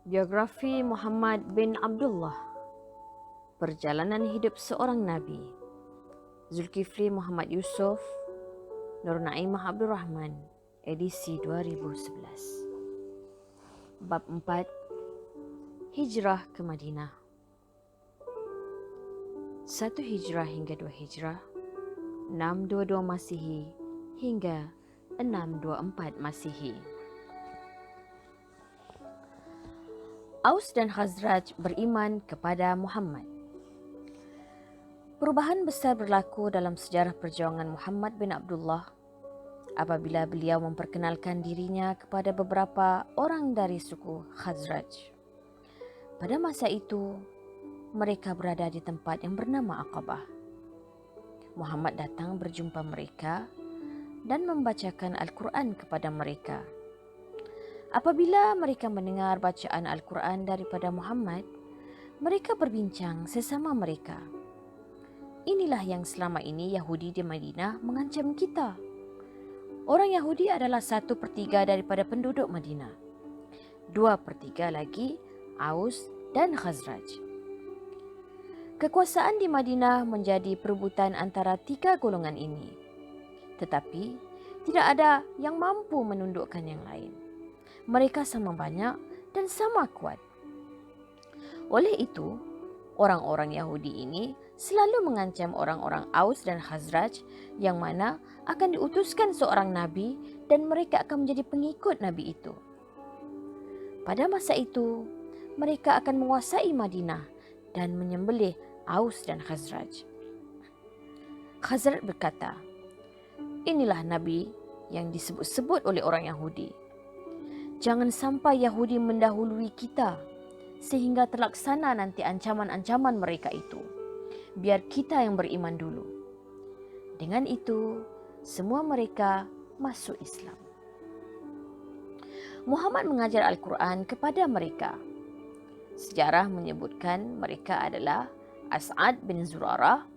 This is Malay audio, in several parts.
Biografi Muhammad bin Abdullah. Perjalanan hidup seorang Nabi. Zulkifli Muhammad Yusof, Nur Naimah Abdul Rahman, edisi 2011. Bab 4. Hijrah ke Madinah. 1 Hijrah hingga 2 Hijrah, 622 Masihi hingga 624 Masihi. Aus dan Khazraj beriman kepada Muhammad. Perubahan besar berlaku dalam sejarah perjuangan Muhammad bin Abdullah apabila beliau memperkenalkan dirinya kepada beberapa orang dari suku Khazraj. Pada masa itu, mereka berada di tempat yang bernama Aqabah. Muhammad datang berjumpa mereka dan membacakan Al-Quran kepada mereka. Apabila mereka mendengar bacaan Al-Quran daripada Muhammad, mereka berbincang sesama mereka. Inilah yang selama ini Yahudi di Madinah mengancam kita. Orang Yahudi adalah 1/3 daripada penduduk Madinah. 2/3 lagi Aus dan Khazraj. Kekuasaan di Madinah menjadi perebutan antara 3 golongan ini. Tetapi tidak ada yang mampu menundukkan yang lain. Mereka sama banyak dan sama kuat. Oleh itu, orang-orang Yahudi ini selalu mengancam orang-orang Aus dan Khazraj yang mana akan diutuskan seorang Nabi dan mereka akan menjadi pengikut Nabi itu. Pada masa itu, mereka akan menguasai Madinah dan menyembelih Aus dan Khazraj. Khazraj berkata, "Inilah Nabi yang disebut-sebut oleh orang Yahudi. Jangan sampai Yahudi mendahului kita sehingga terlaksana nanti ancaman-ancaman mereka itu. Biar kita yang beriman dulu." Dengan itu, semua mereka masuk Islam. Muhammad mengajar Al-Quran kepada mereka. Sejarah menyebutkan mereka adalah As'ad bin Zurarah,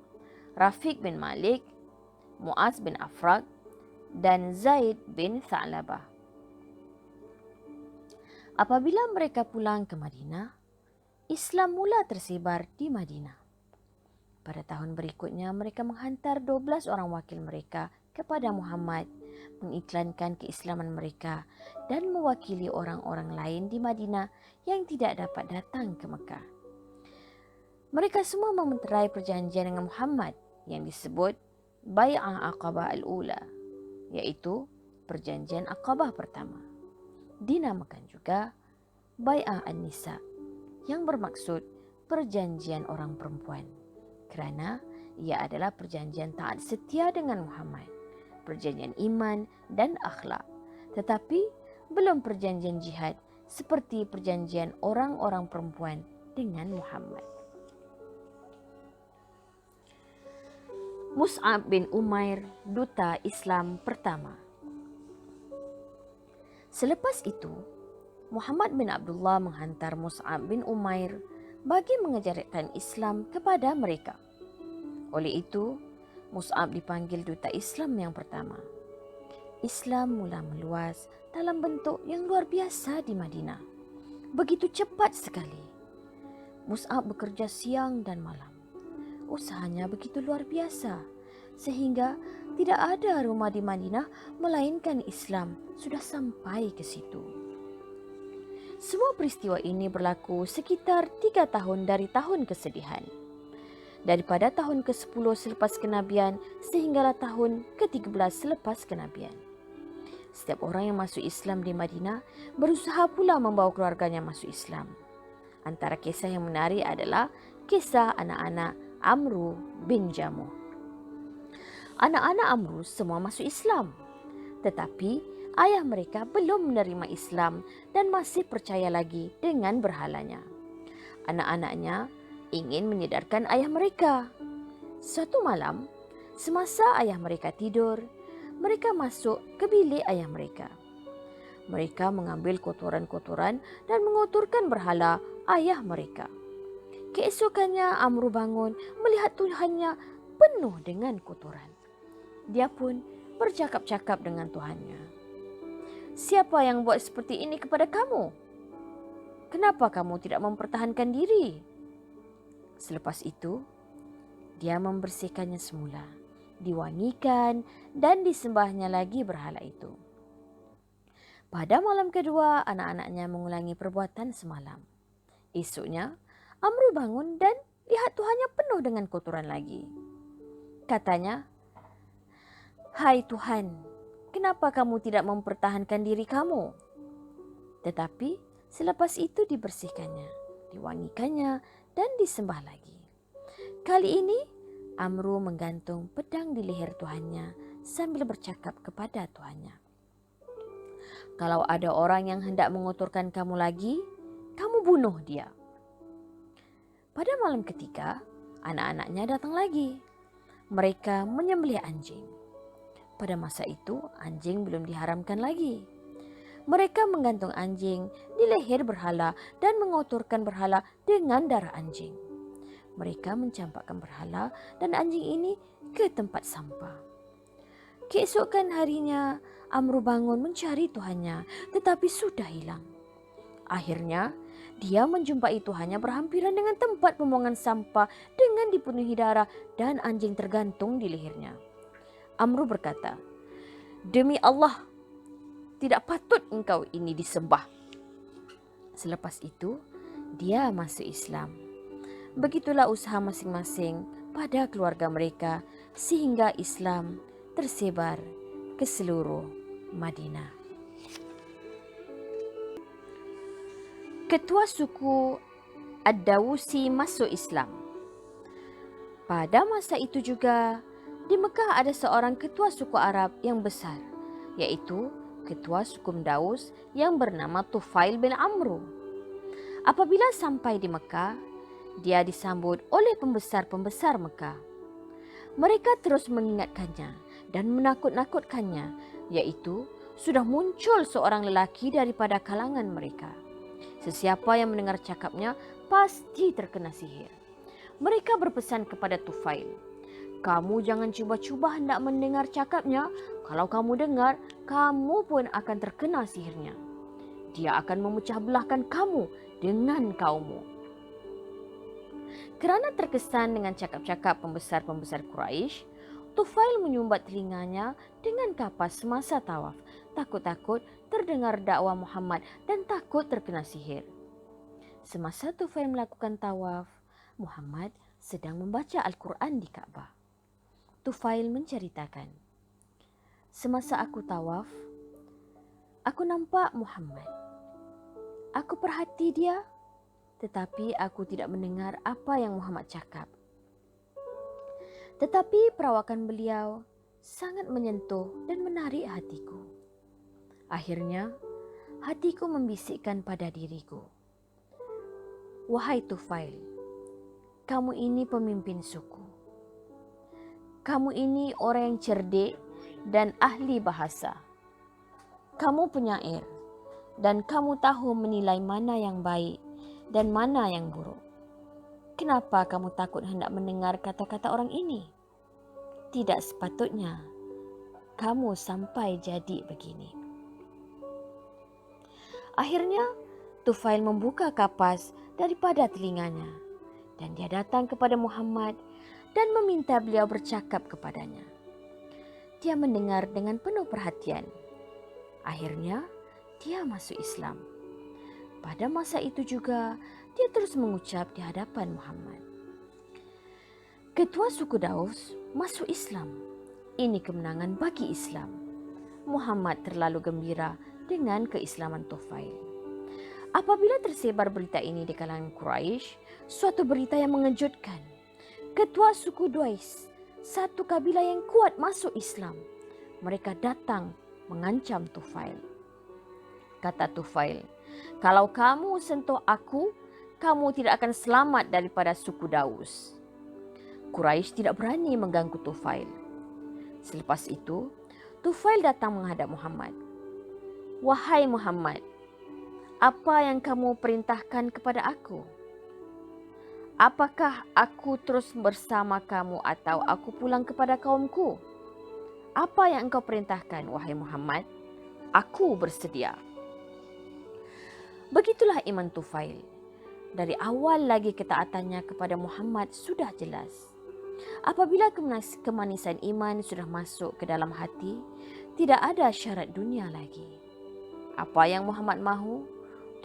Rafiq bin Malik, Mu'az bin Afraq, dan Zaid bin Tha'labah. Apabila mereka pulang ke Madinah, Islam mula tersebar di Madinah. Pada tahun berikutnya, mereka menghantar 12 orang wakil mereka kepada Muhammad, mengiklankan keislaman mereka dan mewakili orang-orang lain di Madinah yang tidak dapat datang ke Mekah. Mereka semua memeterai perjanjian dengan Muhammad yang disebut Bai'ah Aqabah Al-Ula, iaitu perjanjian Aqabah pertama. Dinamakan juga Bai'ah An-Nisa, yang bermaksud perjanjian orang perempuan, kerana ia adalah perjanjian taat setia dengan Muhammad, perjanjian iman dan akhlak, tetapi belum perjanjian jihad seperti perjanjian orang-orang perempuan dengan Muhammad. Mus'ab bin Umair, duta Islam pertama. Selepas itu, Muhammad bin Abdullah menghantar Mus'ab bin Umair bagi mengajarkan Islam kepada mereka. Oleh itu, Mus'ab dipanggil duta Islam yang pertama. Islam mula meluas dalam bentuk yang luar biasa di Madinah. Begitu cepat sekali. Mus'ab bekerja siang dan malam. Usahanya begitu luar biasa sehingga tidak ada rumah di Madinah melainkan Islam sudah sampai ke situ. Semua peristiwa ini berlaku sekitar 3 tahun dari tahun kesedihan. Daripada tahun ke-10 selepas kenabian sehinggalah tahun ke-13 selepas kenabian. Setiap orang yang masuk Islam di Madinah berusaha pula membawa keluarganya masuk Islam. Antara kisah yang menarik adalah kisah anak-anak Amru bin Jamuh. Anak-anak Amru semua masuk Islam, tetapi ayah mereka belum menerima Islam dan masih percaya lagi dengan berhalanya. Anak-anaknya ingin menyedarkan ayah mereka. Suatu malam, semasa ayah mereka tidur, mereka masuk ke bilik ayah mereka. Mereka mengambil kotoran-kotoran dan mengotorkan berhala ayah mereka. Keesokannya Amru bangun melihat Tuhannya penuh dengan kotoran. Dia pun bercakap-cakap dengan Tuhannya. "Siapa yang buat seperti ini kepada kamu?" kenapa kamu tidak mempertahankan diri? Selepas itu, dia membersihkannya semula, diwangikan dan disembahnya lagi berhala itu. Pada malam kedua, anak-anaknya mengulangi perbuatan semalam. Esoknya, Amru bangun dan lihat tuhannya penuh dengan kotoran lagi. Katanya, "Hai Tuhan, kenapa kamu tidak mempertahankan diri kamu?" Tetapi selepas itu dibersihkannya, diwangikannya, dan disembah lagi. Kali ini, Amru menggantung pedang di leher tuannya sambil bercakap kepada tuannya, "Kalau ada orang yang hendak mengotorkan kamu lagi, kamu bunuh dia." Pada malam ketiga, anak-anaknya datang lagi. Mereka menyembelih anjing. Pada masa itu, anjing belum diharamkan lagi. Mereka menggantung anjing di leher berhala dan mengotorkan berhala dengan darah anjing. Mereka mencampakkan berhala dan anjing ini ke tempat sampah. Keesokan harinya, Amru bangun mencari tuhannya, tetapi sudah hilang. Akhirnya, dia menjumpai tuhannya berhampiran dengan tempat pembuangan sampah dengan dipenuhi darah dan anjing tergantung di lehernya. Amru berkata, "Demi Allah, tidak patut engkau ini disembah." Selepas itu, dia masuk Islam. Begitulah usaha masing-masing pada keluarga mereka sehingga Islam tersebar ke seluruh Madinah. Ketua suku Ad-Dawusi masuk Islam. Pada masa itu juga, di Mekah ada seorang ketua suku Arab yang besar, yaitu ketua suku Daus yang bernama Tufail bin Amru. Apabila sampai di Mekah, dia disambut oleh pembesar-pembesar Mekah. Mereka terus mengingatkannya dan menakut-nakutkannya, yaitu sudah muncul seorang lelaki daripada kalangan mereka. Sesiapa yang mendengar cakapnya pasti terkena sihir. Mereka berpesan kepada Tufail, "Kamu jangan cuba-cuba hendak mendengar cakapnya. Kalau kamu dengar, kamu pun akan terkena sihirnya. Dia akan memecah belahkan kamu dengan kaummu." Kerana terkesan dengan cakap-cakap pembesar-pembesar Quraisy, Tufail menyumbat telinganya dengan kapas semasa tawaf, takut-takut terdengar dakwah Muhammad dan takut terkena sihir. Semasa Tufail melakukan tawaf, Muhammad sedang membaca Al-Quran di Kaabah. Tufail menceritakan, "Semasa aku tawaf, aku nampak Muhammad. Aku perhati dia, tetapi aku tidak mendengar apa yang Muhammad cakap. Tetapi perawakan beliau sangat menyentuh dan menarik hatiku. Akhirnya, hatiku membisikkan pada diriku, 'Wahai Tufail, kamu ini pemimpin suku. Kamu ini orang yang cerdik dan ahli bahasa. Kamu penyair dan kamu tahu menilai mana yang baik dan mana yang buruk. Kenapa kamu takut hendak mendengar kata-kata orang ini? Tidak sepatutnya kamu sampai jadi begini.' Akhirnya, Tufail membuka kapas daripada telinganya dan dia datang kepada Muhammad dan meminta beliau bercakap kepadanya. Dia mendengar dengan penuh perhatian. Akhirnya, dia masuk Islam. Pada masa itu juga, dia terus mengucap di hadapan Muhammad. Ketua suku Daus masuk Islam. Ini kemenangan bagi Islam. Muhammad terlalu gembira dengan keislaman Tufail. Apabila tersebar berita ini di kalangan Quraisy, suatu berita yang mengejutkan. Ketua suku Duais, satu kabilah yang kuat, masuk Islam. Mereka datang mengancam Tufail. Kata Tufail, "Kalau kamu sentuh aku, kamu tidak akan selamat daripada suku Daus." Quraisy tidak berani mengganggu Tufail. Selepas itu, Tufail datang menghadap Muhammad. "Wahai Muhammad, apa yang kamu perintahkan kepada aku? Apakah aku terus bersama kamu atau aku pulang kepada kaumku? Apa yang engkau perintahkan, wahai Muhammad? Aku bersedia." Begitulah iman Tufail. Dari awal lagi ketaatannya kepada Muhammad sudah jelas. Apabila kemanisan iman sudah masuk ke dalam hati, tidak ada syarat dunia lagi. Apa yang Muhammad mahu,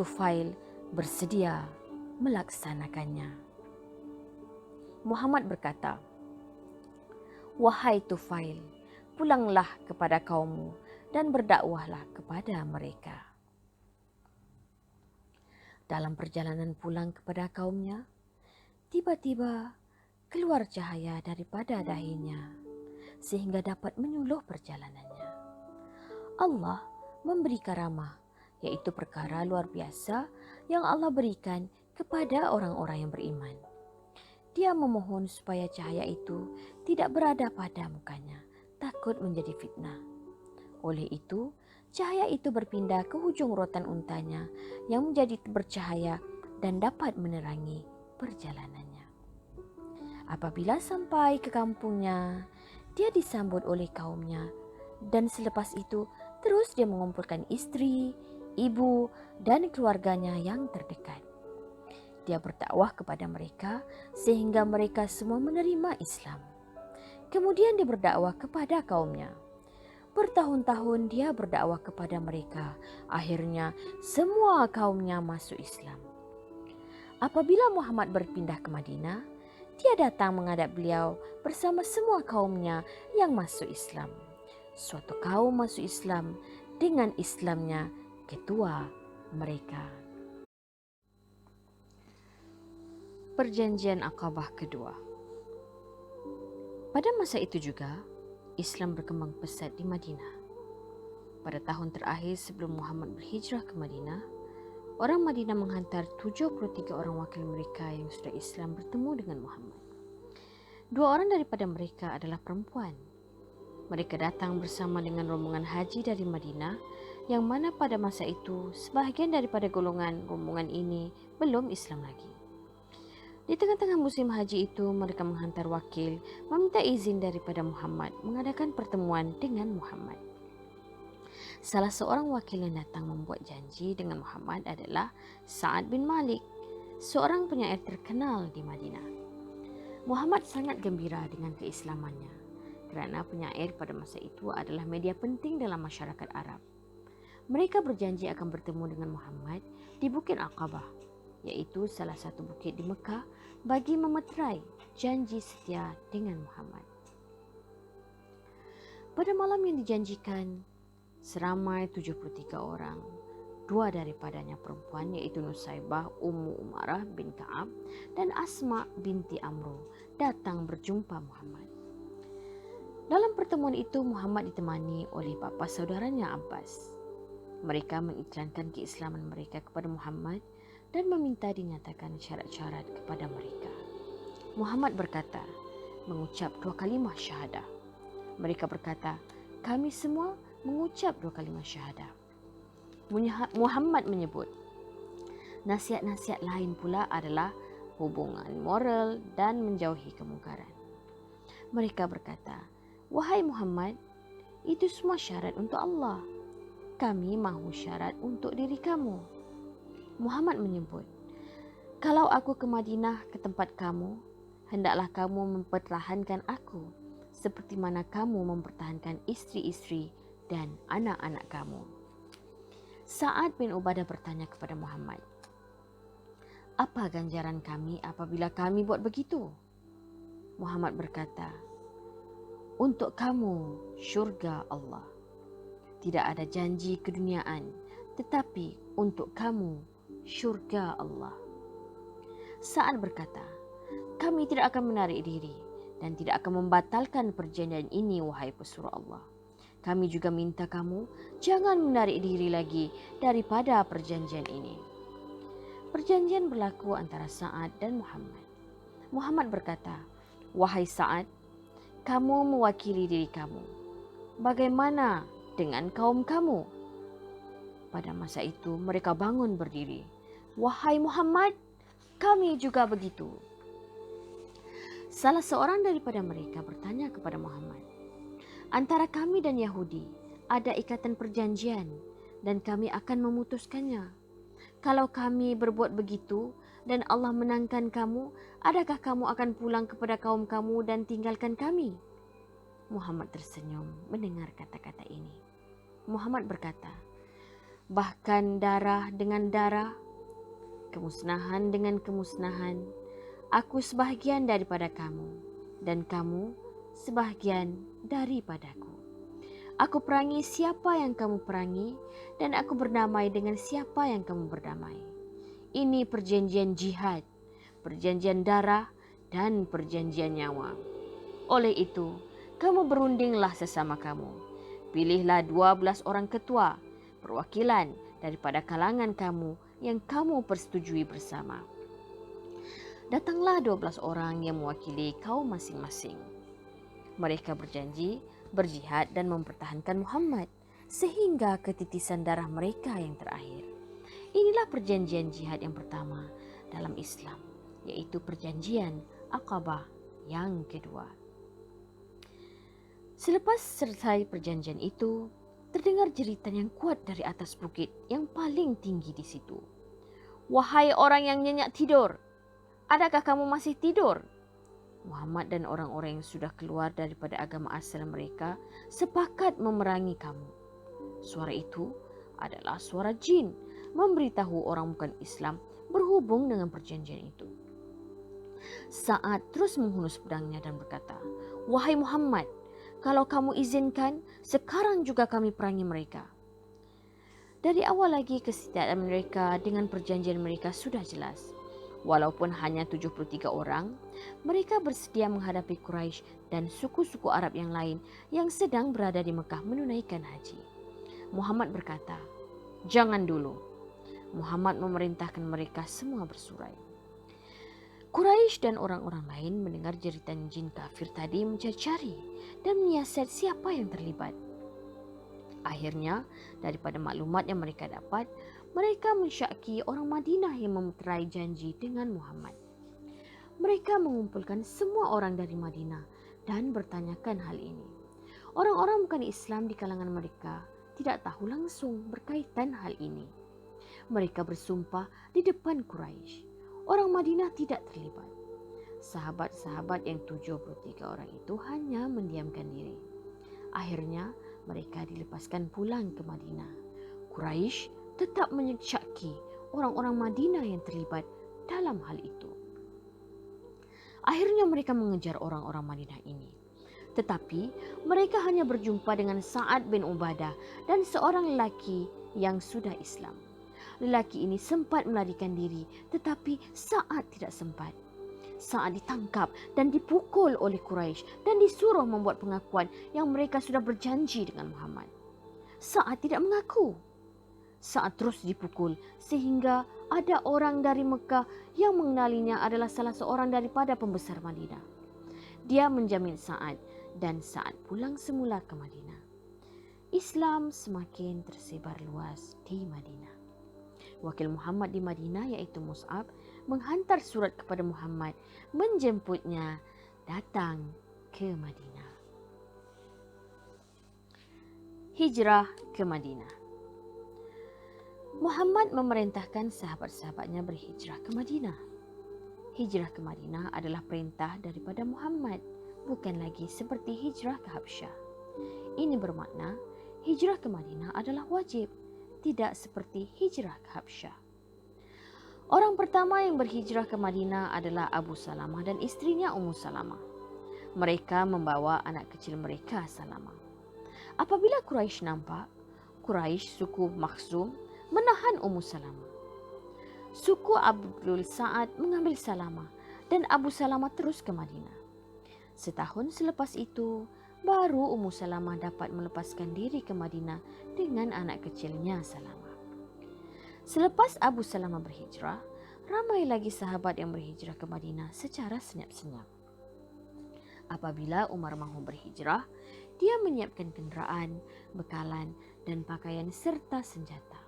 Tufail bersedia melaksanakannya. Muhammad berkata, "Wahai Tufail, pulanglah kepada kaummu dan berdakwahlah kepada mereka." Dalam perjalanan pulang kepada kaumnya, tiba-tiba keluar cahaya daripada dahinya sehingga dapat menyuluh perjalanannya. Allah memberi karamah, yaitu perkara luar biasa yang Allah berikan kepada orang-orang yang beriman. Dia memohon supaya cahaya itu tidak berada pada mukanya, takut menjadi fitnah. Oleh itu, cahaya itu berpindah ke hujung rotan untanya yang menjadi bercahaya dan dapat menerangi perjalanannya. Apabila sampai ke kampungnya, dia disambut oleh kaumnya dan selepas itu terus dia mengumpulkan istri, ibu dan keluarganya yang terdekat. Dia berdakwah kepada mereka sehingga mereka semua menerima Islam. Kemudian dia berdakwah kepada kaumnya. Bertahun-tahun dia berdakwah kepada mereka. Akhirnya semua kaumnya masuk Islam. Apabila Muhammad berpindah ke Madinah, dia datang menghadap beliau bersama semua kaumnya yang masuk Islam. Suatu kaum masuk Islam dengan Islamnya ketua mereka. Perjanjian Aqabah kedua. Pada masa itu juga, Islam berkembang pesat di Madinah. Pada tahun terakhir sebelum Muhammad berhijrah ke Madinah, orang Madinah menghantar 73 orang wakil mereka yang sudah Islam bertemu dengan Muhammad. 2 orang daripada mereka adalah perempuan. Mereka datang bersama dengan rombongan haji dari Madinah, yang mana pada masa itu sebahagian daripada golongan rombongan ini belum Islam lagi. Di tengah-tengah musim haji itu, mereka menghantar wakil meminta izin daripada Muhammad mengadakan pertemuan dengan Muhammad. Salah seorang wakil yang datang membuat janji dengan Muhammad adalah Sa'ad bin Malik, seorang penyair terkenal di Madinah. Muhammad sangat gembira dengan keislamannya kerana penyair pada masa itu adalah media penting dalam masyarakat Arab. Mereka berjanji akan bertemu dengan Muhammad di Bukit Aqabah, iaitu salah satu bukit di Mekah, bagi memeterai janji setia dengan Muhammad. Pada malam yang dijanjikan, seramai 73 orang, 2 daripadanya perempuan iaitu Nusaibah Ummu Umarah bin Ka'ab dan Asma binti Amru datang berjumpa Muhammad. Dalam pertemuan itu, Muhammad ditemani oleh bapa saudaranya Abbas. Mereka mengiklankan keislaman mereka kepada Muhammad dan meminta dinyatakan syarat-syarat kepada mereka. Muhammad berkata, mengucap 2 kalimah syahadah. Mereka berkata, kami semua mengucap 2 kalimah syahadah. Muhammad menyebut, nasihat-nasihat lain pula adalah hubungan moral dan menjauhi kemungkaran. Mereka berkata, wahai Muhammad, itu semua syarat untuk Allah. Kami mahu syarat untuk diri kamu. Muhammad menyebut, kalau aku ke Madinah ke tempat kamu, hendaklah kamu mempertahankan aku seperti mana kamu mempertahankan istri-istri dan anak-anak kamu. Sa'ad bin Ubadah bertanya kepada Muhammad, apa ganjaran kami apabila kami buat begitu? Muhammad berkata, untuk kamu syurga Allah. Tidak ada janji keduniaan, tetapi untuk kamu syurga Allah. Sa'ad berkata, kami tidak akan menarik diri dan tidak akan membatalkan perjanjian ini, wahai pesuruh Allah. Kami juga minta kamu jangan menarik diri lagi daripada perjanjian ini. Perjanjian berlaku antara Sa'ad dan Muhammad. Muhammad berkata, wahai Sa'ad, kamu mewakili diri kamu. Bagaimana dengan kaum kamu? Pada masa itu mereka bangun berdiri. Wahai Muhammad, kami juga begitu. Salah seorang daripada mereka bertanya kepada Muhammad, antara kami dan Yahudi ada ikatan perjanjian dan kami akan memutuskannya. Kalau kami berbuat begitu dan Allah menangkan kamu, adakah kamu akan pulang kepada kaum kamu dan tinggalkan kami?" Muhammad tersenyum mendengar kata-kata ini. Muhammad berkata, "Bahkan darah dengan darah, kemusnahan dengan kemusnahan, aku sebahagian daripada kamu dan kamu sebahagian daripadaku. Aku perangi siapa yang kamu perangi dan aku berdamai dengan siapa yang kamu berdamai. Ini perjanjian jihad, perjanjian darah dan perjanjian nyawa. Oleh itu, kamu berundinglah sesama kamu. Pilihlah 12 orang ketua, perwakilan daripada kalangan kamu yang kamu persetujui bersama. Datanglah 12 orang yang mewakili kaum masing-masing. Mereka berjanji berjihad dan mempertahankan Muhammad sehingga ketitisan darah mereka yang terakhir. Inilah perjanjian jihad yang pertama dalam Islam, yaitu perjanjian Aqabah yang kedua." Selepas selesai perjanjian itu, terdengar jeritan yang kuat dari atas bukit yang paling tinggi di situ. "Wahai orang yang nyenyak tidur, adakah kamu masih tidur?" Muhammad dan orang-orang yang sudah keluar daripada agama asal mereka sepakat memerangi kamu. Suara itu adalah suara jin memberitahu orang bukan Islam berhubung dengan perjanjian itu. Sa'ad terus menghunus pedangnya dan berkata, "Wahai Muhammad, kalau kamu izinkan, sekarang juga kami perangi mereka." Dari awal lagi kesetiaan mereka dengan perjanjian mereka sudah jelas. Walaupun hanya 73 orang, mereka bersedia menghadapi Quraisy dan suku-suku Arab yang lain yang sedang berada di Mekah menunaikan haji. Muhammad berkata, "Jangan dulu." Muhammad memerintahkan mereka semua bersurai. Quraisy dan orang-orang lain mendengar jeritan jin kafir tadi mencari-cari dan menyiasat siapa yang terlibat. Akhirnya, daripada maklumat yang mereka dapat, mereka mensyaki orang Madinah yang memeterai janji dengan Muhammad. Mereka mengumpulkan semua orang dari Madinah dan bertanyakan hal ini. Orang-orang bukan Islam di kalangan mereka tidak tahu langsung berkaitan hal ini. Mereka bersumpah di depan Quraisy. Orang Madinah tidak terlibat. Sahabat-sahabat yang 73 orang itu hanya mendiamkan diri. Akhirnya, mereka dilepaskan pulang ke Madinah. Quraisy tetap mensyaki orang-orang Madinah yang terlibat dalam hal itu. Akhirnya mereka mengejar orang-orang Madinah ini. Tetapi mereka hanya berjumpa dengan Sa'ad bin Ubadah dan seorang lelaki yang sudah Islam. Lelaki ini sempat melarikan diri, tetapi Sa'ad tidak sempat. Sa'ad ditangkap dan dipukul oleh Quraisy dan disuruh membuat pengakuan yang mereka sudah berjanji dengan Muhammad. Sa'ad tidak mengaku. Sa'ad terus dipukul sehingga ada orang dari Mekah yang mengenalinya adalah salah seorang daripada pembesar Madinah. Dia menjamin Sa'ad dan Sa'ad pulang semula ke Madinah. Islam semakin tersebar luas di Madinah. Wakil Muhammad di Madinah iaitu Mus'ab menghantar surat kepada Muhammad menjemputnya datang ke Madinah. Hijrah ke Madinah. Muhammad memerintahkan sahabat-sahabatnya berhijrah ke Madinah. Hijrah ke Madinah adalah perintah daripada Muhammad, bukan lagi seperti hijrah ke Habsyah. Ini bermakna hijrah ke Madinah adalah wajib, tidak seperti hijrah ke Habsyah. Orang pertama yang berhijrah ke Madinah adalah Abu Salamah dan istrinya Ummu Salamah. Mereka membawa anak kecil mereka Salamah. Apabila Quraisy nampak, Quraisy suku Makhzum menahan Ummu Salamah. Suku Abdul Sa'ad mengambil Salamah dan Abu Salamah terus ke Madinah. Setahun selepas itu, baru Ummu Salamah dapat melepaskan diri ke Madinah dengan anak kecilnya Salamah. Selepas Abu Salamah berhijrah, ramai lagi sahabat yang berhijrah ke Madinah secara senyap-senyap. Apabila Umar mahu berhijrah, dia menyiapkan kenderaan, bekalan dan pakaian serta senjata.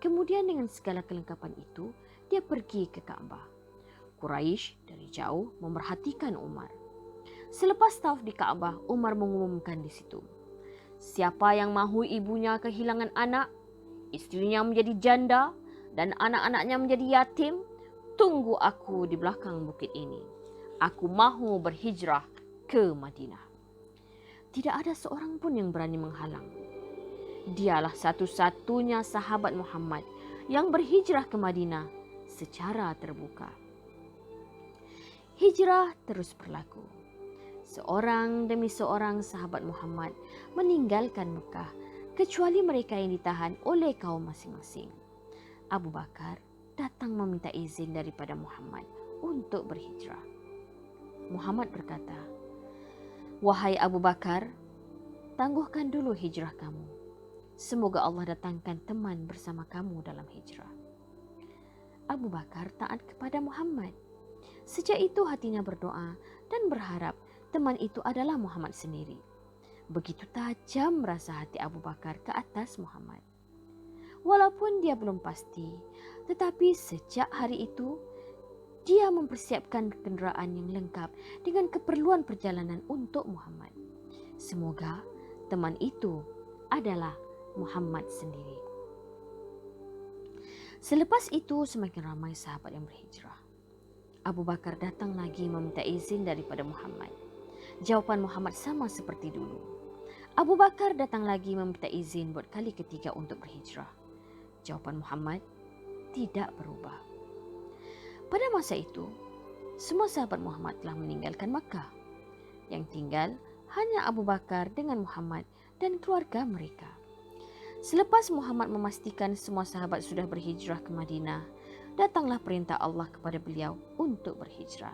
Kemudian dengan segala kelengkapan itu, dia pergi ke Ka'bah. Quraisy dari jauh memerhatikan Umar. Selepas tawaf di Ka'bah, Umar mengumumkan di situ, "Siapa yang mahu ibunya kehilangan anak, istrinya menjadi janda dan anak-anaknya menjadi yatim, tunggu aku di belakang bukit ini. Aku mahu berhijrah ke Madinah. Tidak ada seorang pun yang berani menghalang. Dialah satu-satunya sahabat Muhammad yang berhijrah ke Madinah secara terbuka. Hijrah terus berlaku. Seorang demi seorang sahabat Muhammad meninggalkan Mekah, kecuali mereka yang ditahan oleh kaum masing-masing. Abu Bakar datang meminta izin daripada Muhammad untuk berhijrah. Muhammad berkata, "Wahai Abu Bakar, tangguhkan dulu hijrah kamu. Semoga Allah datangkan teman bersama kamu dalam hijrah." Abu Bakar taat kepada Muhammad. Sejak itu hatinya berdoa dan berharap teman itu adalah Muhammad sendiri. Begitu tajam rasa hati Abu Bakar ke atas Muhammad. Walaupun dia belum pasti, tetapi sejak hari itu, dia mempersiapkan kenderaan yang lengkap dengan keperluan perjalanan untuk Muhammad. Semoga teman itu adalah Muhammad sendiri. Selepas itu semakin ramai sahabat yang berhijrah. Abu Bakar datang lagi meminta izin daripada Muhammad. Jawapan Muhammad sama seperti dulu. Abu Bakar datang lagi meminta izin buat kali ketiga untuk berhijrah. Jawapan Muhammad tidak berubah. Pada masa itu, semua sahabat Muhammad telah meninggalkan Makkah. Yang tinggal hanya Abu Bakar dengan Muhammad dan keluarga mereka. Selepas Muhammad memastikan semua sahabat sudah berhijrah ke Madinah, datanglah perintah Allah kepada beliau untuk berhijrah.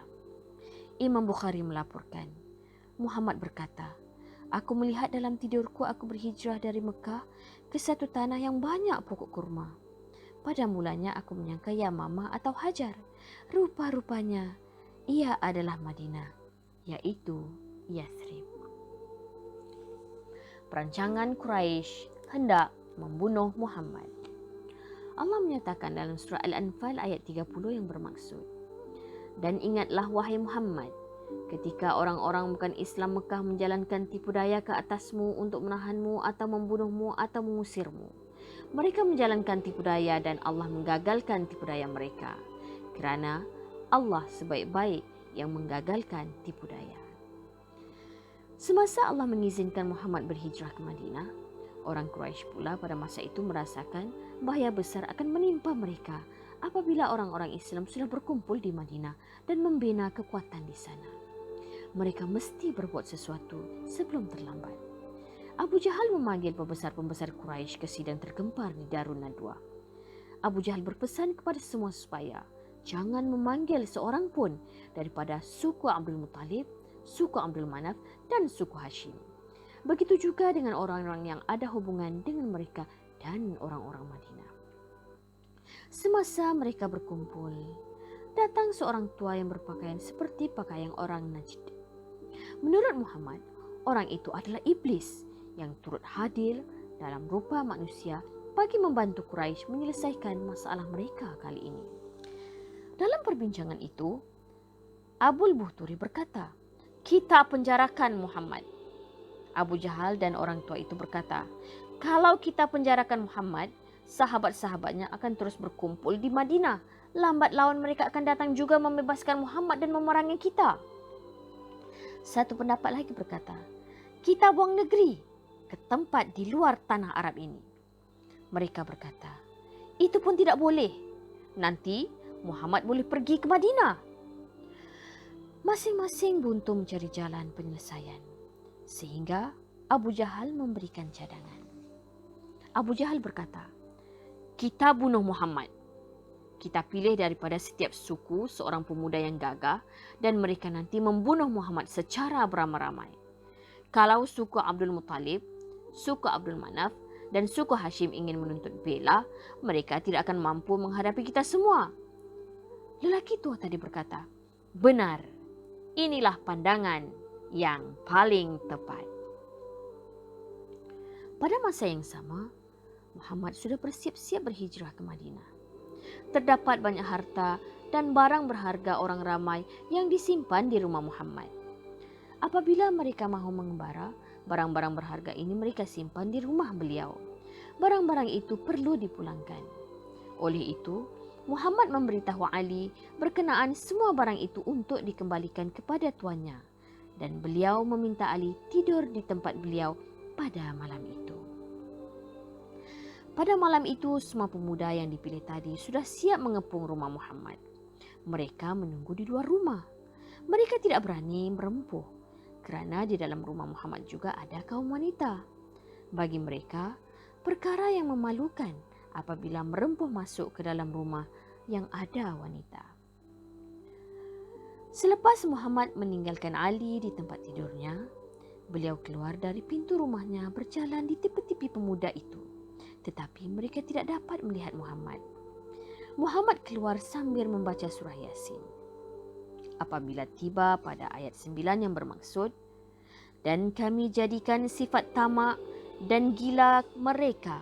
Imam Bukhari melaporkan, Muhammad berkata, "Aku melihat dalam tidurku aku berhijrah dari Mekah ke satu tanah yang banyak pokok kurma. Pada mulanya aku menyangka Yamamah atau Hajar. Rupa-rupanya ia adalah Madinah, yaitu Yathrib." Perancangan Quraisy hendak membunuh Muhammad. Allah menyatakan dalam surah Al-Anfal ayat 30 yang bermaksud, "Dan ingatlah wahai Muhammad, ketika orang-orang bukan Islam Mekah menjalankan tipu daya ke atasmu untuk menahanmu atau membunuhmu atau mengusirmu. Mereka menjalankan tipu daya dan Allah menggagalkan tipu daya mereka. Kerana Allah sebaik-baik yang menggagalkan tipu daya." Semasa Allah mengizinkan Muhammad berhijrah ke Madinah, orang Quraisy pula pada masa itu merasakan bahaya besar akan menimpa mereka apabila orang-orang Islam sudah berkumpul di Madinah dan membina kekuatan di sana. Mereka mesti berbuat sesuatu sebelum terlambat. Abu Jahal memanggil pembesar-pembesar Quraisy ke sidang tergempar di Darun Nadwa. Abu Jahal berpesan kepada semua supaya jangan memanggil seorang pun daripada suku Abdul Muttalib, suku Abdul Manaf dan suku Hashim. Begitu juga dengan orang-orang yang ada hubungan dengan mereka dan orang-orang Madinah. Semasa mereka berkumpul, datang seorang tua yang berpakaian seperti pakaian orang Najd. Menurut Muhammad, orang itu adalah iblis yang turut hadir dalam rupa manusia bagi membantu Quraisy menyelesaikan masalah mereka kali ini. Dalam perbincangan itu, Abul Buhturi berkata, "Kita penjarakan Muhammad." Abu Jahal dan orang tua itu berkata, "Kalau kita penjarakan Muhammad, sahabat-sahabatnya akan terus berkumpul di Madinah. Lambat laun mereka akan datang juga membebaskan Muhammad dan memerangi kita." Satu pendapat lagi berkata, "Kita buang negeri ke tempat di luar tanah Arab ini." Mereka berkata, "Itu pun tidak boleh. Nanti Muhammad boleh pergi ke Madinah." Masing-masing buntu mencari jalan penyelesaian, sehingga Abu Jahal memberikan cadangan. Abu Jahal berkata, "Kita bunuh Muhammad. Kita pilih daripada setiap suku seorang pemuda yang gagah dan mereka nanti membunuh Muhammad secara beramai-ramai. Kalau suku Abdul Muttalib, suku Abdul Manaf dan suku Hashim ingin menuntut bela, mereka tidak akan mampu menghadapi kita semua." Lelaki tua tadi berkata, "Benar, inilah pandangan yang paling tepat." Pada masa yang sama, Muhammad sudah bersiap-siap berhijrah ke Madinah. Terdapat banyak harta dan barang berharga orang ramai yang disimpan di rumah Muhammad. Apabila mereka mahu mengembara, barang-barang berharga ini mereka simpan di rumah beliau. Barang-barang itu perlu dipulangkan. Oleh itu, Muhammad memberitahu Ali berkenaan semua barang itu untuk dikembalikan kepada tuannya, dan beliau meminta Ali tidur di tempat beliau pada malam itu. Pada malam itu, semua pemuda yang dipilih tadi sudah siap mengepung rumah Muhammad. Mereka menunggu di luar rumah. Mereka tidak berani merempuh kerana di dalam rumah Muhammad juga ada kaum wanita. Bagi mereka, perkara yang memalukan apabila merempuh masuk ke dalam rumah yang ada wanita. Selepas Muhammad meninggalkan Ali di tempat tidurnya, beliau keluar dari pintu rumahnya berjalan di tepi-tepi pemuda itu. Tetapi mereka tidak dapat melihat Muhammad. Muhammad keluar sambil membaca surah Yasin. Apabila tiba pada ayat 9 yang bermaksud, dan kami jadikan sifat tamak dan gila mereka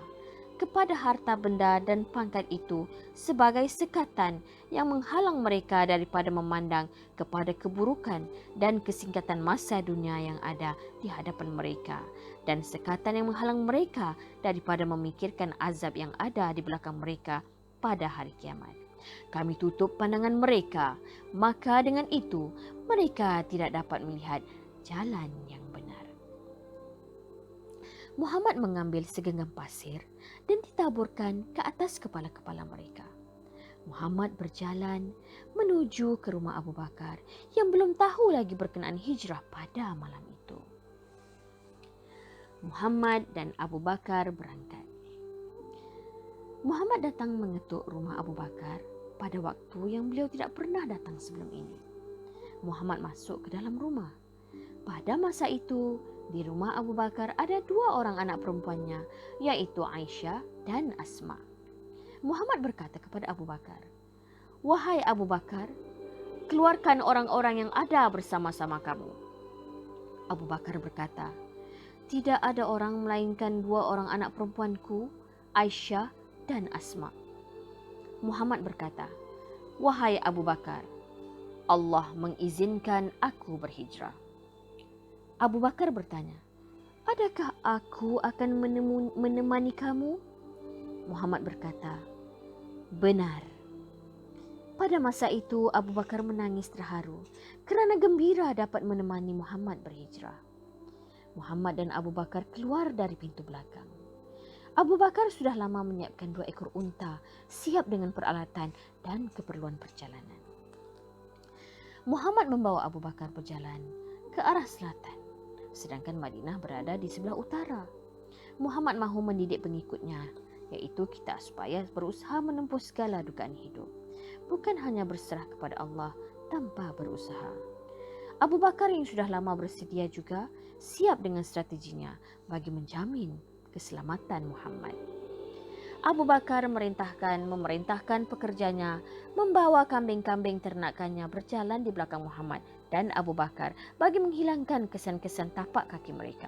kepada harta benda dan pangkat itu sebagai sekatan yang menghalang mereka daripada memandang kepada keburukan dan kesingkatan masa dunia yang ada di hadapan mereka, dan sekatan yang menghalang mereka daripada memikirkan azab yang ada di belakang mereka pada hari kiamat. Kami tutup pandangan mereka, maka dengan itu mereka tidak dapat melihat jalan yang benar. Muhammad mengambil segenggam pasir dan ditaburkan ke atas kepala-kepala mereka. Muhammad berjalan menuju ke rumah Abu Bakar yang belum tahu lagi berkenaan hijrah pada malam itu. Muhammad dan Abu Bakar berangkat. Muhammad datang mengetuk rumah Abu Bakar pada waktu yang beliau tidak pernah datang sebelum ini. Muhammad masuk ke dalam rumah. Pada masa itu, di rumah Abu Bakar ada 2 orang anak perempuannya, yaitu Aisyah dan Asma. Muhammad berkata kepada Abu Bakar, "Wahai Abu Bakar, keluarkan orang-orang yang ada bersama-sama kamu." Abu Bakar berkata, "Tidak ada orang melainkan 2 orang anak perempuanku, Aisyah dan Asma." Muhammad berkata, "Wahai Abu Bakar, Allah mengizinkan aku berhijrah." Abu Bakar bertanya, "Adakah aku akan menemani kamu?" Muhammad berkata, "Benar." Pada masa itu Abu Bakar menangis terharu kerana gembira dapat menemani Muhammad berhijrah. Muhammad dan Abu Bakar keluar dari pintu belakang. Abu Bakar sudah lama menyiapkan 2 ekor unta siap dengan peralatan dan keperluan perjalanan. Muhammad membawa Abu Bakar berjalan ke arah selatan, sedangkan Madinah berada di sebelah utara. Muhammad mahu mendidik pengikutnya, iaitu kita supaya berusaha menempuh segala dugaan hidup, bukan hanya berserah kepada Allah tanpa berusaha. Abu Bakar yang sudah lama bersedia juga siap dengan strateginya bagi menjamin keselamatan Muhammad. Abu Bakar memerintahkan pekerjanya membawa kambing-kambing ternakannya berjalan di belakang Muhammad dan Abu Bakar bagi menghilangkan kesan-kesan tapak kaki mereka.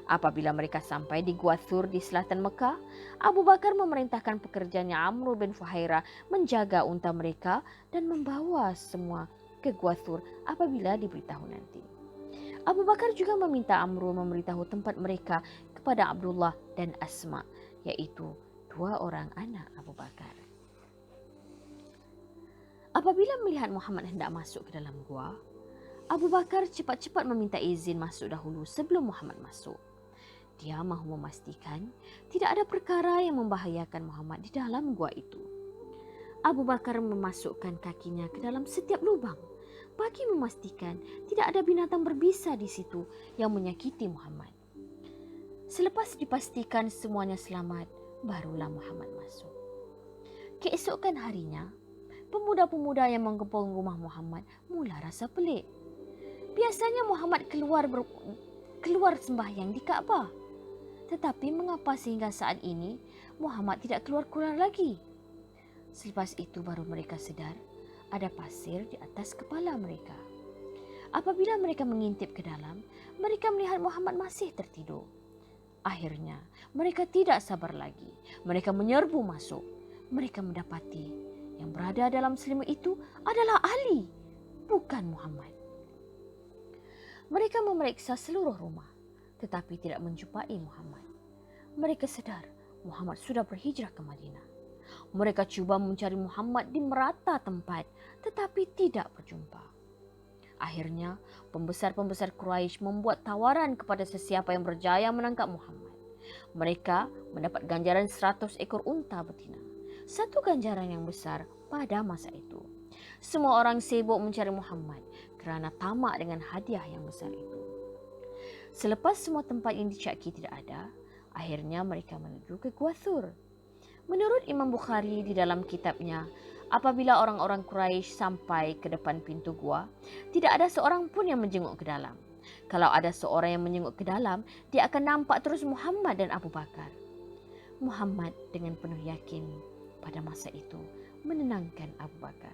Apabila mereka sampai di Gua Thur di selatan Mekah, Abu Bakar memerintahkan pekerjanya Amr bin Fuhairah menjaga unta mereka dan membawa semua ke Gua Thur apabila diberitahu nanti. Abu Bakar juga meminta Amr memberitahu tempat mereka kepada Abdullah dan Asma, iaitu 2 orang anak Abu Bakar. Apabila melihat Muhammad hendak masuk ke dalam gua, Abu Bakar cepat-cepat meminta izin masuk dahulu sebelum Muhammad masuk. Dia mahu memastikan tidak ada perkara yang membahayakan Muhammad di dalam gua itu. Abu Bakar memasukkan kakinya ke dalam setiap lubang bagi memastikan tidak ada binatang berbisa di situ yang menyakiti Muhammad. Selepas dipastikan semuanya selamat, barulah Muhammad masuk. Keesokan harinya, pemuda-pemuda yang mengepung rumah Muhammad mula rasa pelik. Biasanya Muhammad keluar sembahyang di Kaabah. Tetapi mengapa sehingga saat ini Muhammad tidak keluar-keluar lagi? Selepas itu baru mereka sedar ada pasir di atas kepala mereka. Apabila mereka mengintip ke dalam, mereka melihat Muhammad masih tertidur. Akhirnya, mereka tidak sabar lagi. Mereka menyerbu masuk. Mereka mendapati yang berada dalam selimut itu adalah Ali, bukan Muhammad. Mereka memeriksa seluruh rumah, tetapi tidak menjumpai Muhammad. Mereka sedar Muhammad sudah berhijrah ke Madinah. Mereka cuba mencari Muhammad di merata tempat, tetapi tidak berjumpa. Akhirnya, pembesar-pembesar Quraisy membuat tawaran kepada sesiapa yang berjaya menangkap Muhammad. Mereka mendapat ganjaran 100 ekor unta betina. Satu ganjaran yang besar pada masa itu. Semua orang sibuk mencari Muhammad kerana tamak dengan hadiah yang besar itu. Selepas semua tempat yang dicaki tidak ada, akhirnya mereka menuju ke Gua Thur. Menurut Imam Bukhari di dalam kitabnya, apabila orang-orang Quraisy sampai ke depan pintu gua, tidak ada seorang pun yang menjenguk ke dalam. Kalau ada seorang yang menjenguk ke dalam, dia akan nampak terus Muhammad dan Abu Bakar. Muhammad dengan penuh yakin pada masa itu menenangkan Abu Bakar.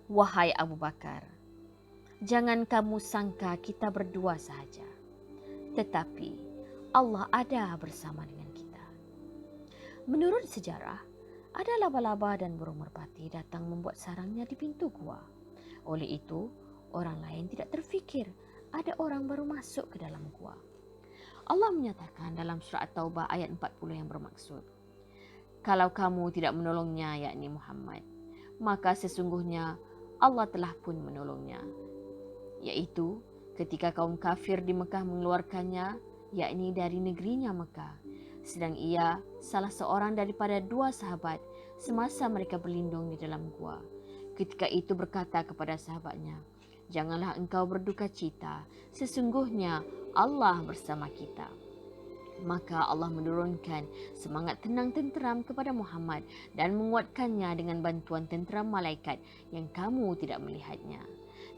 Wahai Abu Bakar, jangan kamu sangka kita berdua sahaja, tetapi Allah ada bersama dengan kita. Menurut sejarah, ada laba-laba dan burung merpati datang membuat sarangnya di pintu gua. Oleh itu, orang lain tidak terfikir ada orang baru masuk ke dalam gua. Allah menyatakan dalam surah At-Taubah ayat 40 yang bermaksud, kalau kamu tidak menolongnya, yakni Muhammad, maka sesungguhnya Allah telah pun menolongnya. Iaitu ketika kaum kafir di Mekah mengeluarkannya, yakni dari negerinya Mekah. Sedang ia salah seorang daripada dua sahabat semasa mereka berlindung di dalam gua. Ketika itu berkata kepada sahabatnya, janganlah engkau berduka cita, sesungguhnya Allah bersama kita. Maka Allah menurunkan semangat tenang tenteram kepada Muhammad dan menguatkannya dengan bantuan tentera malaikat yang kamu tidak melihatnya.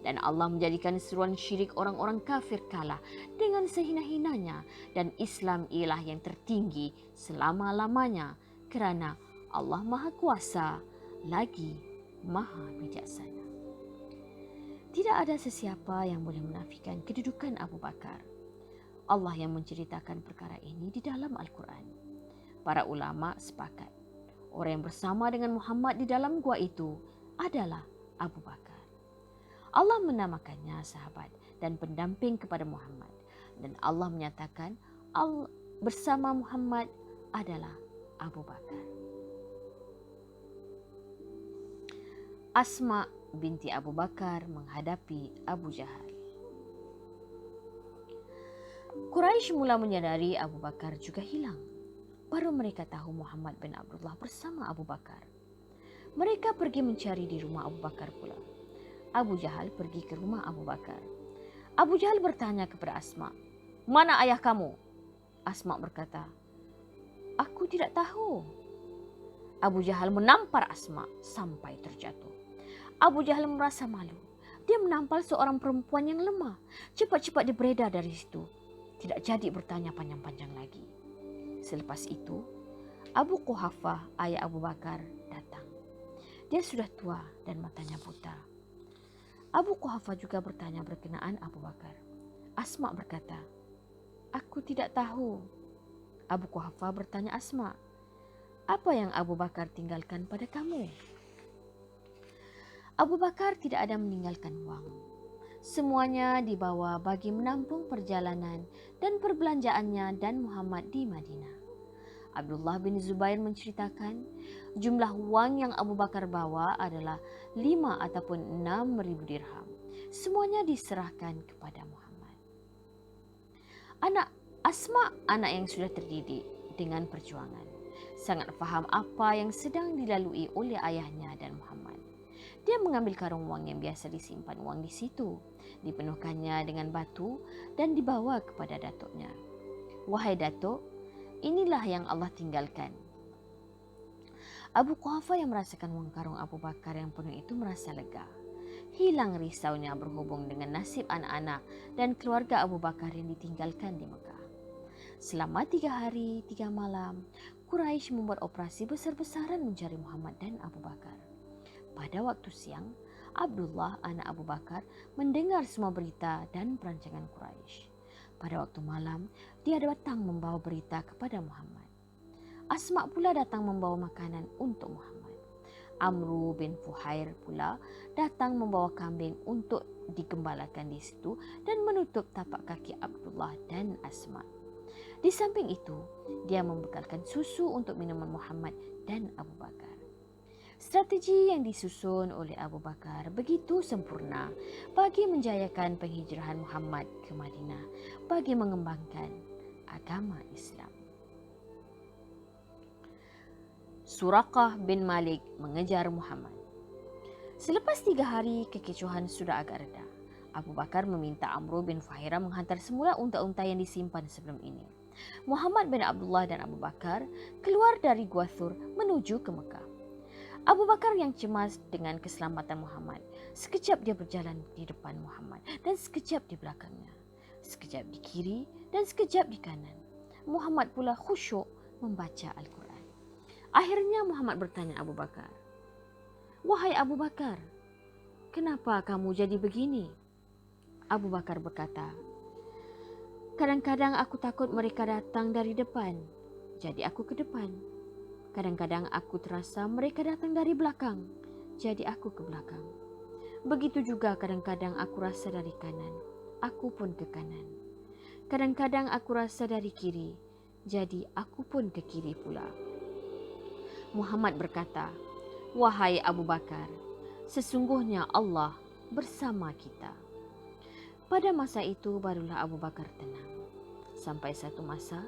Dan Allah menjadikan seruan syirik orang-orang kafir kalah dengan sehina-hinanya, dan Islam ialah yang tertinggi selama-lamanya kerana Allah Maha Kuasa lagi Maha Bijaksana. Tidak ada sesiapa yang boleh menafikan kedudukan Abu Bakar. Allah yang menceritakan perkara ini di dalam Al-Quran. Para ulama sepakat, orang yang bersama dengan Muhammad di dalam gua itu adalah Abu Bakar. Allah menamakannya sahabat dan pendamping kepada Muhammad. Dan Allah menyatakan bersama Muhammad adalah Abu Bakar. Asma binti Abu Bakar menghadapi Abu Jahal. Quraisy mula menyadari Abu Bakar juga hilang. Baru mereka tahu Muhammad bin Abdullah bersama Abu Bakar. Mereka pergi mencari di rumah Abu Bakar pula. Abu Jahal pergi ke rumah Abu Bakar. Abu Jahal bertanya kepada Asma, mana ayah kamu? Asma berkata, aku tidak tahu. Abu Jahal menampar Asma sampai terjatuh. Abu Jahal merasa malu. Dia menampar seorang perempuan yang lemah. Cepat-cepat dia beredar dari situ. Tidak jadi bertanya panjang-panjang lagi. Selepas itu, Abu Quhafah, ayah Abu Bakar, datang. Dia sudah tua dan matanya buta. Abu Quhafah juga bertanya berkenaan Abu Bakar. Asma berkata, aku tidak tahu. Abu Quhafah bertanya Asma, apa yang Abu Bakar tinggalkan pada kamu? Abu Bakar tidak ada meninggalkan wang. Semuanya dibawa bagi menampung perjalanan dan perbelanjaannya dan Muhammad di Madinah. Abdullah bin Zubair menceritakan jumlah wang yang Abu Bakar bawa adalah 5 ataupun 6,000 dirham. Semuanya diserahkan kepada Muhammad. Asma, anak yang sudah terdidik dengan perjuangan, sangat faham apa yang sedang dilalui oleh ayahnya dan Muhammad. Dia mengambil karung wang yang biasa disimpan wang di situ, dipenuhkannya dengan batu dan dibawa kepada datuknya. Wahai datuk, inilah yang Allah tinggalkan. Abu Quhafah yang merasakan wang karung Abu Bakar yang penuh itu merasa lega. Hilang risaunya berhubung dengan nasib anak-anak dan keluarga Abu Bakar yang ditinggalkan di Mekah. Selama 3 hari, 3 malam, Quraisy membuat operasi besar-besaran mencari Muhammad dan Abu Bakar. Pada waktu siang, Abdullah, anak Abu Bakar, mendengar semua berita dan perancangan Quraisy. Pada waktu malam, dia datang membawa berita kepada Muhammad. Asma pula datang membawa makanan untuk Muhammad. Amru bin Fuhair pula datang membawa kambing untuk digembalakan di situ dan menutup tapak kaki Abdullah dan Asma. Di samping itu, dia membekalkan susu untuk minuman Muhammad dan Abu Bakar. Strategi yang disusun oleh Abu Bakar begitu sempurna bagi menjayakan penghijrahan Muhammad ke Madinah bagi mengembangkan agama Islam. Suraqah bin Malik mengejar Muhammad. Selepas 3 hari, kekecohan sudah agak reda. Abu Bakar meminta Amr bin Fuhairah menghantar semula unta-unta yang disimpan sebelum ini. Muhammad bin Abdullah dan Abu Bakar keluar dari Gua Thur menuju ke Mekah. Abu Bakar yang cemas dengan keselamatan Muhammad. Sekejap dia berjalan di depan Muhammad dan sekejap di belakangnya. Sekejap di kiri dan sekejap di kanan. Muhammad pula khusyuk membaca Al-Quran. Akhirnya Muhammad bertanya Abu Bakar, "Wahai Abu Bakar, kenapa kamu jadi begini?" Abu Bakar berkata, "Kadang-kadang aku takut mereka datang dari depan, jadi aku ke depan. Kadang-kadang aku terasa mereka datang dari belakang, jadi aku ke belakang. Begitu juga kadang-kadang aku rasa dari kanan, aku pun ke kanan. Kadang-kadang aku rasa dari kiri, jadi aku pun ke kiri pula." Muhammad berkata, "Wahai Abu Bakar, sesungguhnya Allah bersama kita." Pada masa itu barulah Abu Bakar tenang. Sampai satu masa,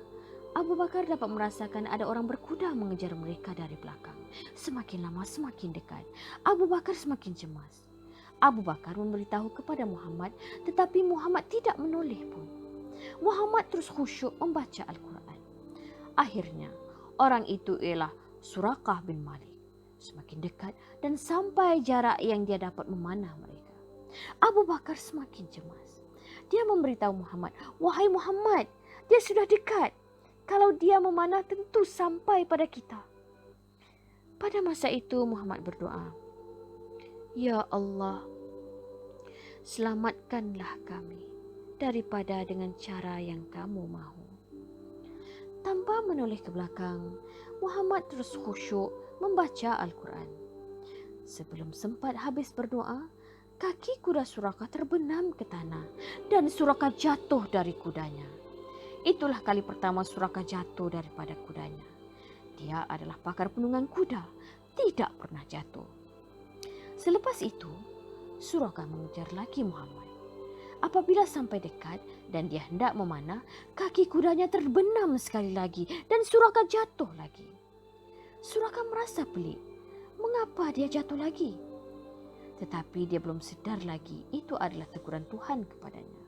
Abu Bakar dapat merasakan ada orang berkuda mengejar mereka dari belakang. Semakin lama semakin dekat. Abu Bakar semakin cemas. Abu Bakar memberitahu kepada Muhammad, tetapi Muhammad tidak menoleh pun. Muhammad terus khusyuk membaca Al-Quran. Akhirnya, orang itu ialah Suraqah bin Malik. Semakin dekat dan sampai jarak yang dia dapat memanah mereka. Abu Bakar semakin cemas. Dia memberitahu Muhammad, "Wahai Muhammad, dia sudah dekat. Kalau dia memanah tentu sampai pada kita." Pada masa itu Muhammad berdoa, "Ya Allah, selamatkanlah kami daripada dengan cara yang kamu mahu." Tanpa menoleh ke belakang, Muhammad terus khusyuk membaca Al-Quran. Sebelum sempat habis berdoa, kaki kuda Suraqah terbenam ke tanah dan Suraqah jatuh dari kudanya. Itulah kali pertama Suraqah jatuh daripada kudanya. Dia adalah pakar penunggang kuda, tidak pernah jatuh. Selepas itu, Suraqah mengejar lagi Muhammad. Apabila sampai dekat dan dia hendak memanah, kaki kudanya terbenam sekali lagi dan Suraqah jatuh lagi. Suraqah merasa pelik. Mengapa dia jatuh lagi? Tetapi dia belum sedar lagi itu adalah teguran Tuhan kepadanya.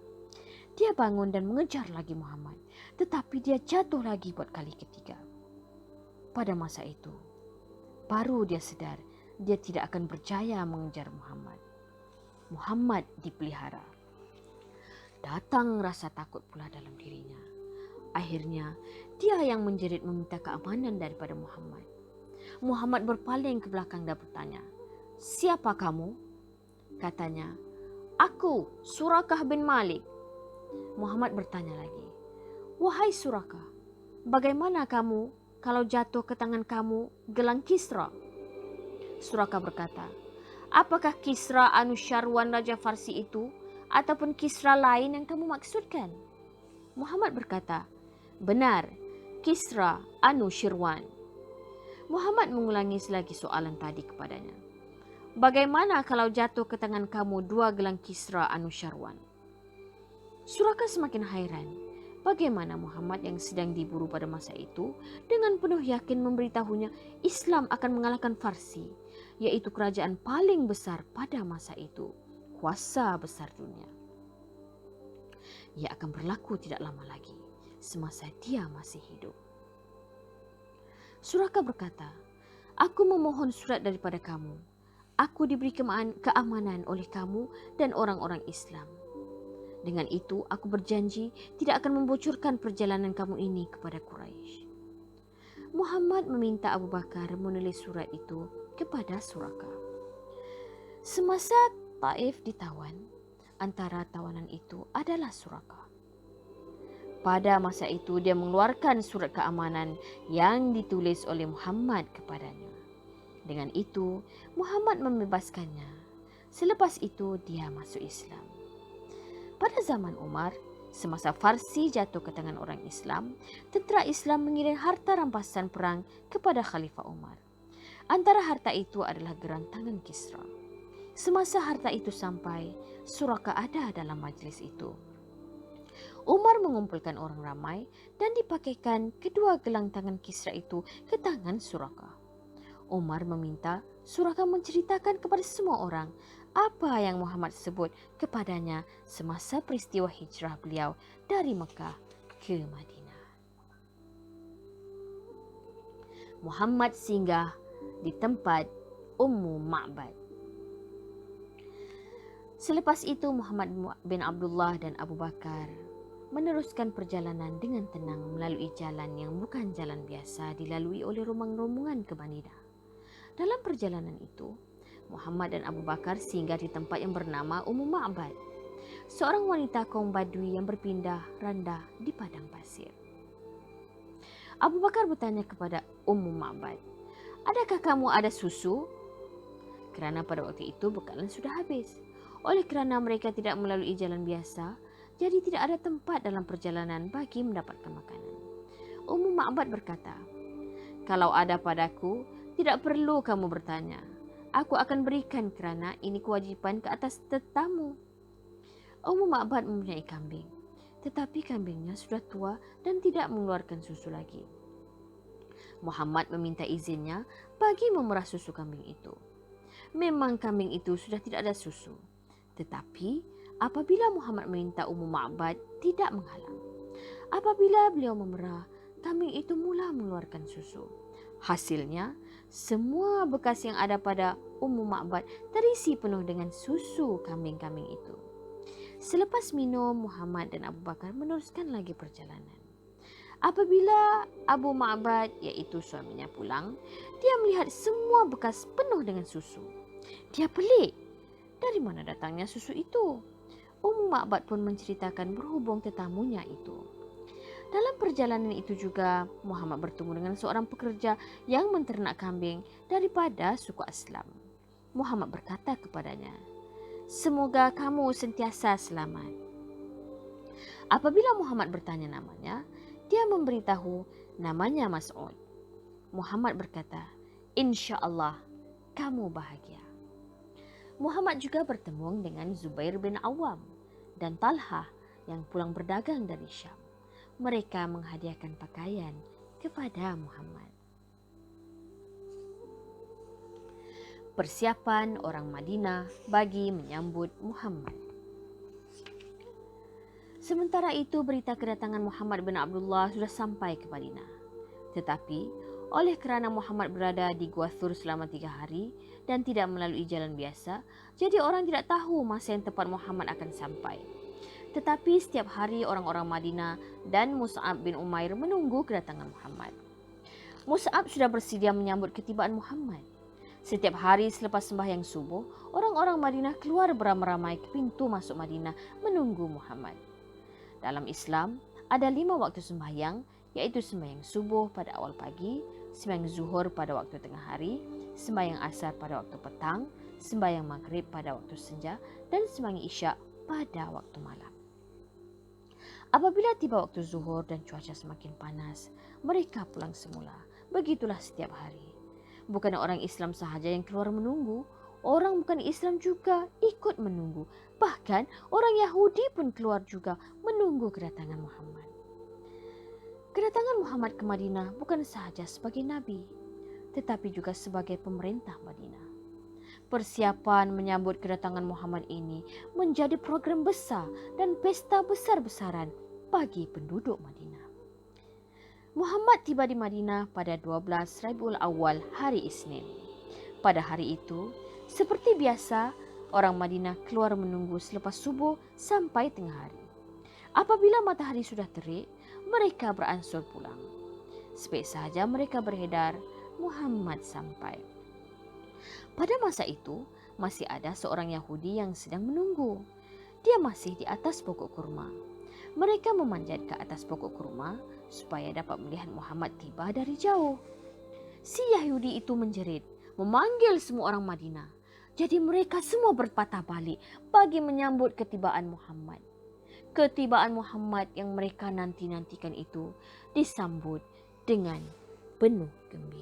Dia bangun dan mengejar lagi Muhammad, tetapi dia jatuh lagi buat kali ketiga. Pada masa itu, baru dia sedar dia tidak akan berjaya mengejar Muhammad. Muhammad dipelihara. Datang rasa takut pula dalam dirinya. Akhirnya, dia yang menjerit meminta keamanan daripada Muhammad. Muhammad berpaling ke belakang dan bertanya, "Siapa kamu?" Katanya, "Aku, Suraqah bin Malik." Muhammad bertanya lagi, "Wahai Suraqah, bagaimana kamu kalau jatuh ke tangan kamu gelang Kisra?" Suraqah berkata, "Apakah Kisra Anusyarwan Raja Farsi itu ataupun Kisra lain yang kamu maksudkan?" Muhammad berkata, "Benar, Kisra Anusyirwan." Muhammad mengulangi selagi soalan tadi kepadanya, "Bagaimana kalau jatuh ke tangan kamu 2 gelang Kisra Anusyarwan?" Suraqah semakin hairan. Bagaimana Muhammad yang sedang diburu pada masa itu dengan penuh yakin memberitahunya Islam akan mengalahkan Farsi, yaitu kerajaan paling besar pada masa itu, kuasa besar dunia. Ia akan berlaku tidak lama lagi, semasa dia masih hidup. Suraqah berkata, "Aku memohon surat daripada kamu. Aku diberi keamanan oleh kamu dan orang-orang Islam. Dengan itu, aku berjanji tidak akan membocorkan perjalanan kamu ini kepada Quraisy." Muhammad meminta Abu Bakar menulis surat itu kepada Suraqah. Semasa Taif ditawan, antara tawanan itu adalah Suraqah. Pada masa itu dia mengeluarkan surat keamanan yang ditulis oleh Muhammad kepadanya. Dengan itu, Muhammad membebaskannya. Selepas itu dia masuk Islam. Pada zaman Umar, Semasa Farsi jatuh ke tangan orang Islam, tentera Islam mengirim harta rampasan perang kepada Khalifah Umar. Antara harta itu adalah gerantangan Kisra. Semasa harta itu sampai, Suraka ada dalam majlis itu. Umar mengumpulkan orang ramai dan dipakaikan kedua gelang tangan Kisra itu ke tangan Suraka. Umar meminta Suraka menceritakan kepada semua orang apa yang Muhammad sebut kepadanya semasa peristiwa hijrah beliau dari Mekah ke Madinah. Muhammad singgah di tempat Ummu Ma'bad. Selepas itu Muhammad bin Abdullah dan Abu Bakar meneruskan perjalanan dengan tenang melalui jalan yang bukan jalan biasa dilalui oleh rombongan ke Madinah. Dalam perjalanan itu, Muhammad dan Abu Bakar singgah di tempat yang bernama Ummu Ma'bad, seorang wanita kaum Badui yang berpindah randa di padang pasir. Abu Bakar bertanya kepada Ummu Ma'bad, "Adakah kamu ada susu?" Kerana pada waktu itu bekalan sudah habis. Oleh kerana mereka tidak melalui jalan biasa, jadi tidak ada tempat dalam perjalanan bagi mendapatkan makanan. Ummu Ma'bad berkata, "Kalau ada padaku, tidak perlu kamu bertanya. Aku akan berikan kerana ini kewajipan ke atas tetamu." Ummu Ma'bad mempunyai kambing, tetapi kambingnya sudah tua dan tidak mengeluarkan susu lagi. Muhammad meminta izinnya bagi memerah susu kambing itu. Memang kambing itu sudah tidak ada susu, tetapi apabila Muhammad meminta Ummu Ma'bad tidak menghalang. Apabila beliau memerah, kambing itu mula mengeluarkan susu. Hasilnya, semua bekas yang ada pada Ummu Ma'bad terisi penuh dengan susu kambing-kambing itu. Selepas minum, Muhammad dan Abu Bakar meneruskan lagi perjalanan. Apabila Abu Ma'bad, iaitu suaminya, pulang, dia melihat semua bekas penuh dengan susu. Dia pelik, dari mana datangnya susu itu? Ummu Ma'bad pun menceritakan berhubung tetamunya itu. Dalam perjalanan itu juga, Muhammad bertemu dengan seorang pekerja yang menternak kambing daripada suku Aslam. Muhammad berkata kepadanya, "Semoga kamu sentiasa selamat." Apabila Muhammad bertanya namanya, dia memberitahu namanya Mas'ud. Muhammad berkata, "Insya-Allah kamu bahagia." Muhammad juga bertemu dengan Zubair bin Awam dan Talhah yang pulang berdagang dari Syam. Mereka menghadiahkan pakaian kepada Muhammad. Persiapan orang Madinah bagi menyambut Muhammad. Sementara itu, berita kedatangan Muhammad bin Abdullah sudah sampai ke Madinah. Tetapi, oleh kerana Muhammad berada di Gua Thur selama 3 hari dan tidak melalui jalan biasa, jadi orang tidak tahu masa yang tepat Muhammad akan sampai. Tetapi setiap hari orang-orang Madinah dan Mus'ab bin Umair menunggu kedatangan Muhammad. Mus'ab sudah bersedia menyambut ketibaan Muhammad. Setiap hari selepas sembahyang subuh, orang-orang Madinah keluar beramai-ramai ke pintu masuk Madinah menunggu Muhammad. Dalam Islam, ada 5 waktu sembahyang, iaitu sembahyang subuh pada awal pagi, sembahyang zuhur pada waktu tengah hari, sembahyang asar pada waktu petang, sembahyang maghrib pada waktu senja, dan sembahyang isyak pada waktu malam. Apabila tiba waktu zuhur dan cuaca semakin panas, mereka pulang semula. Begitulah setiap hari. Bukan orang Islam sahaja yang keluar menunggu, orang bukan Islam juga ikut menunggu. Bahkan orang Yahudi pun keluar juga menunggu kedatangan Muhammad. Kedatangan Muhammad ke Madinah bukan sahaja sebagai Nabi, tetapi juga sebagai pemerintah Madinah. Persiapan menyambut kedatangan Muhammad ini menjadi program besar dan pesta besar-besaran bagi penduduk Madinah. Muhammad tiba di Madinah pada 12 Rabiul Awal hari Isnin. Pada hari itu, seperti biasa, orang Madinah keluar menunggu selepas subuh sampai tengah hari. Apabila matahari sudah terik, mereka beransur pulang. Sebaik sahaja mereka beredar, Muhammad sampai. Pada masa itu, masih ada seorang Yahudi yang sedang menunggu. Dia masih di atas pokok kurma. Mereka memanjat ke atas pokok kurma supaya dapat melihat Muhammad tiba dari jauh. Si Yahudi itu menjerit, memanggil semua orang Madinah. Jadi mereka semua berpatah balik bagi menyambut ketibaan Muhammad. ketibaan Muhammad yang mereka nanti-nantikan itu disambut dengan penuh gembira.